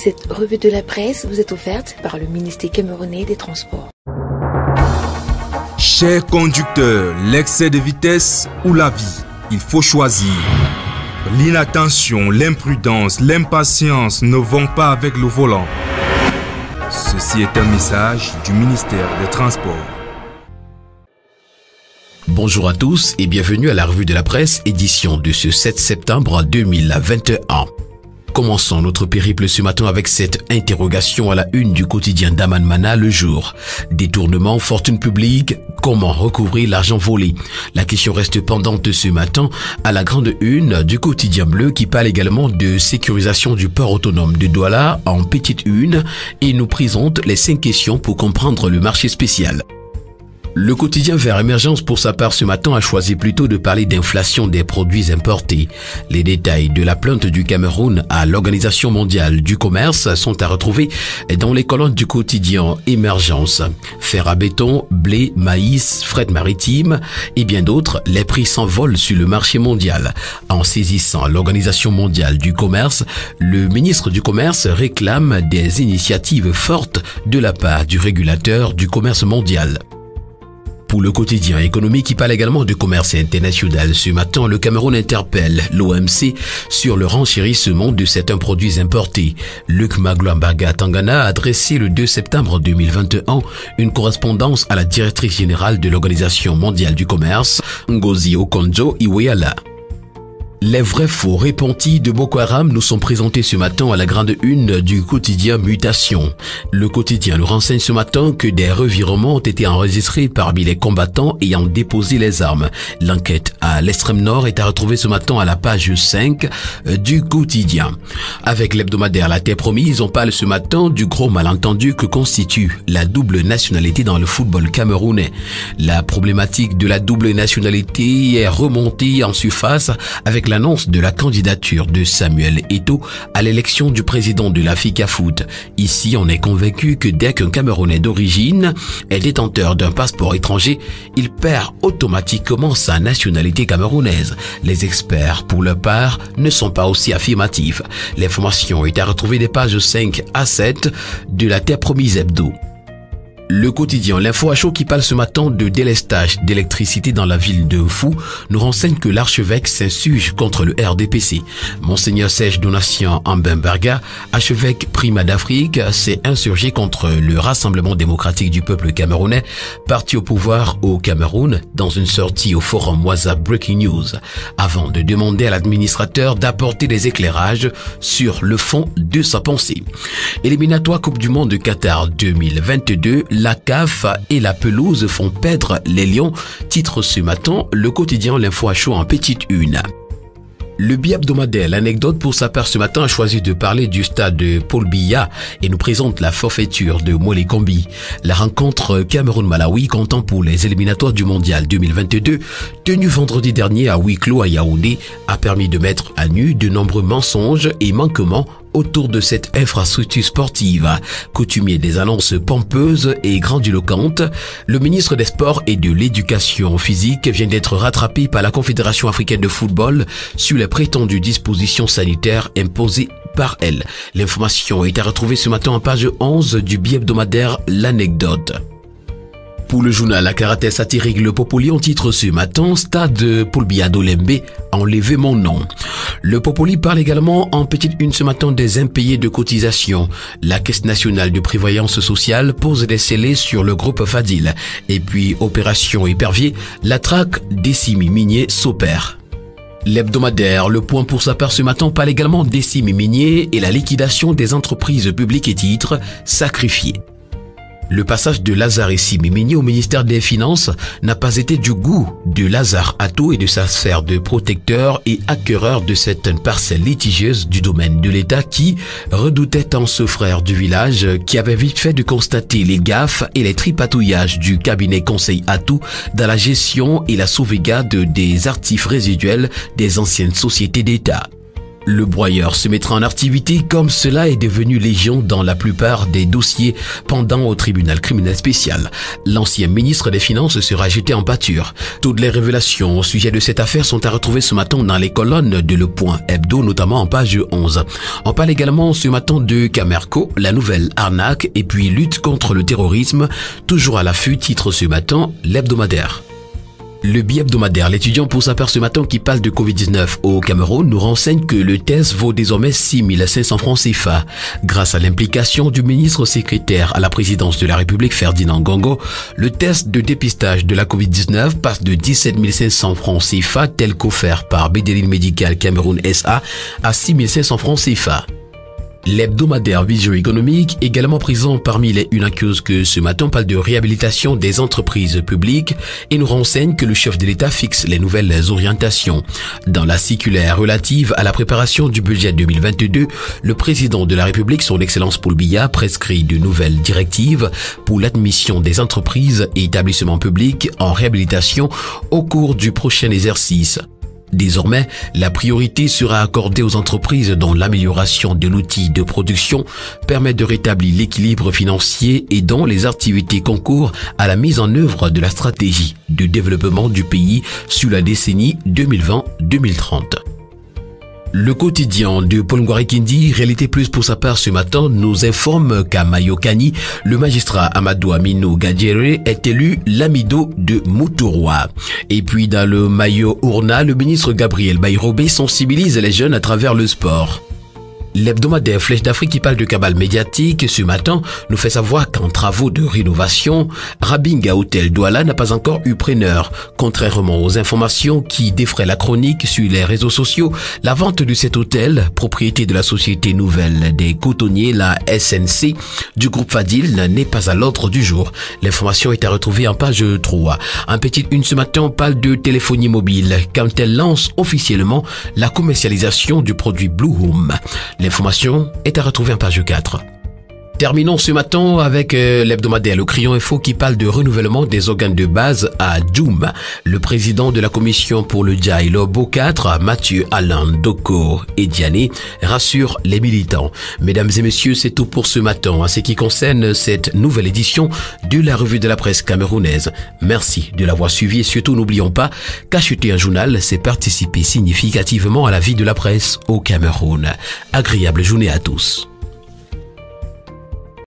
Cette revue de la presse vous est offerte par le ministère camerounais des Transports. Chers conducteurs, l'excès de vitesse ou la vie, il faut choisir. L'inattention, l'imprudence, l'impatience ne vont pas avec le volant. Ceci est un message du ministère des Transports. Bonjour à tous et bienvenue à la revue de la presse, édition de ce 7 septembre 2021. Commençons notre périple ce matin avec cette interrogation à la une du quotidien Daman Mana Le Jour. Détournement, fortune publique, comment recouvrir l'argent volé? La question reste pendante ce matin à la grande une du quotidien Bleu qui parle également de sécurisation du port autonome de Douala en petite une et nous présente les 5 questions pour comprendre le marché spécial. Le quotidien Vert Émergence pour sa part ce matin a choisi plutôt de parler d'inflation des produits importés. Les détails de la plainte du Cameroun à l'Organisation mondiale du commerce sont à retrouver dans les colonnes du quotidien Émergence. Fer à béton, blé, maïs, fret maritime et bien d'autres, les prix s'envolent sur le marché mondial. En saisissant l'Organisation mondiale du commerce, le ministre du Commerce réclame des initiatives fortes de la part du régulateur du commerce mondial. Pour le quotidien économique qui parle également de commerce international, ce matin, le Cameroun interpelle l'OMC sur le renchérissement de certains produits importés. Luc Magloambaga Tangana a adressé le 2 septembre 2021 une correspondance à la directrice générale de l'Organisation mondiale du commerce, Ngozi Okonjo-Iweala. Les vrais faux repentis de Boko Haram nous sont présentés ce matin à la grande une du quotidien Mutation. Le quotidien nous renseigne ce matin que des revirements ont été enregistrés parmi les combattants ayant déposé les armes. L'enquête à l'extrême nord est à retrouver ce matin à la page 5 du quotidien. Avec l'hebdomadaire La Terre Promise, on parle ce matin du gros malentendu que constitue la double nationalité dans le football camerounais. La problématique de la double nationalité est remontée en surface avec l'annonce de la candidature de Samuel Eto'o à l'élection du président de la FICAFOOT. Ici, on est convaincu que dès qu'un Camerounais d'origine est détenteur d'un passeport étranger, il perd automatiquement sa nationalité camerounaise. Les experts, pour leur part, ne sont pas aussi affirmatifs. L'information est à retrouver des pages 5 à 7 de La Terre Promise Hebdo. Le quotidien L'Info à chaud qui parle ce matin de délestage d'électricité dans la ville de Fou nous renseigne que l'archevêque s'insurge contre le RDPC. Monseigneur Serge Donatien Ambemberga, archevêque Prima d'Afrique, s'est insurgé contre le Rassemblement démocratique du peuple camerounais, parti au pouvoir au Cameroun, dans une sortie au forum WhatsApp Breaking News, avant de demander à l'administrateur d'apporter des éclairages sur le fond de sa pensée. Éliminatoire Coupe du Monde de Qatar 2022, la CAF et la pelouse font perdre les Lions, titre ce matin le quotidien L'Info à chaud en petite une. Le bi-hebdomadaire L'Anecdote pour sa part ce matin a choisi de parler du stade de Paul Biya et nous présente la forfaiture de Molé Kombi. La rencontre Cameroun-Malawi comptant pour les éliminatoires du Mondial 2022 tenue vendredi dernier à huis clos à Yaoundé a permis de mettre à nu de nombreux mensonges et manquements autour de cette infrastructure sportive. Coutumier des annonces pompeuses et grandiloquentes, le ministre des Sports et de l'Éducation physique vient d'être rattrapé par la Confédération africaine de football sur les prétendues dispositions sanitaires imposées par elle. L'information est à retrouver ce matin en page 11 du bi-hebdomadaire L'Anecdote. Pour le journal à caractère satirique Le Popoli, on titre ce matin « Stade Paul Biya d'Olembe, enlevez mon nom ». Le Popoli parle également en petite une ce matin des impayés de cotisation. La Caisse nationale de prévoyance sociale pose des scellés sur le groupe Fadil. Et puis, opération épervier, la traque des cimes miniers s'opère. L'hebdomadaire Le Point pour sa part ce matin parle également des cimes miniers et la liquidation des entreprises publiques et titres sacrifiées. Le passage de Lazare Simimini au ministère des Finances n'a pas été du goût de Lazare Atto et de sa sphère de protecteur et acquéreur de certaines parcelles litigieuses du domaine de l'État qui redoutait tant ce frère du village qui avait vite fait de constater les gaffes et les tripatouillages du cabinet conseil Atto dans la gestion et la sauvegarde des actifs résiduels des anciennes sociétés d'État. Le broyeur se mettra en activité comme cela est devenu légion dans la plupart des dossiers pendant au tribunal criminel spécial. L'ancien ministre des Finances sera jeté en pâture. Toutes les révélations au sujet de cette affaire sont à retrouver ce matin dans les colonnes de Le Point Hebdo, notamment en page 11. On parle également ce matin de Camerco, la nouvelle arnaque et puis lutte contre le terrorisme. Toujours à l'affût, titre ce matin l'hebdomadaire. Le bi-hebdomadaire, l'étudiant pour sa part ce matin qui parle de Covid-19 au Cameroun, nous renseigne que le test vaut désormais 6 500 francs CFA. Grâce à l'implication du ministre secrétaire à la présidence de la République Ferdinand Ngongo, le test de dépistage de la Covid-19 passe de 17 500 francs CFA tel qu'offert par Bédéline Médical Cameroun SA à 6 500 francs CFA. L'hebdomadaire Vision économique, également présent parmi les une accuse que ce matin parle de réhabilitation des entreprises publiques et nous renseigne que le chef de l'État fixe les nouvelles orientations. Dans la circulaire relative à la préparation du budget 2022, le président de la République, son Excellence Paul Biya, prescrit de nouvelles directives pour l'admission des entreprises et établissements publics en réhabilitation au cours du prochain exercice. Désormais, la priorité sera accordée aux entreprises dont l'amélioration de l'outil de production permet de rétablir l'équilibre financier et dont les activités concourent à la mise en œuvre de la stratégie de développement du pays sur la décennie 2020-2030. Le quotidien de Paul Ngouari-Kindi, Réalité Plus pour sa part ce matin, nous informe qu'à Mayokani, le magistrat Amadou Aminou Gadjere est élu l'amido de Moutouroua. Et puis dans le Mayo Ourna, le ministre Gabriel Bayrobé sensibilise les jeunes à travers le sport. L'hebdomadaire Flèche d'Afrique qui parle de cabale médiatique ce matin nous fait savoir qu'en travaux de rénovation, Rabinga Hotel Douala n'a pas encore eu preneur. Contrairement aux informations qui défraient la chronique sur les réseaux sociaux, la vente de cet hôtel, propriété de la Société Nouvelle des Cotonniers, la SNC, du groupe Fadil, n'est pas à l'ordre du jour. L'information est à retrouver en page 3. Un petit une ce matin, on parle de téléphonie mobile quand elle lance officiellement la commercialisation du produit Blue Home. L'information est à retrouver en page 4. Terminons ce matin avec l'hebdomadaire Le Crayon Info qui parle de renouvellement des organes de base à Djoum. Le président de la commission pour le Dja et Lobo 4, Mathieu Alain Doko et Diané, rassure les militants. Mesdames et messieurs, c'est tout pour ce matin en ce qui concerne cette nouvelle édition de la revue de la presse camerounaise. Merci de l'avoir suivi et surtout n'oublions pas qu'acheter un journal, c'est participer significativement à la vie de la presse au Cameroun. Agréable journée à tous.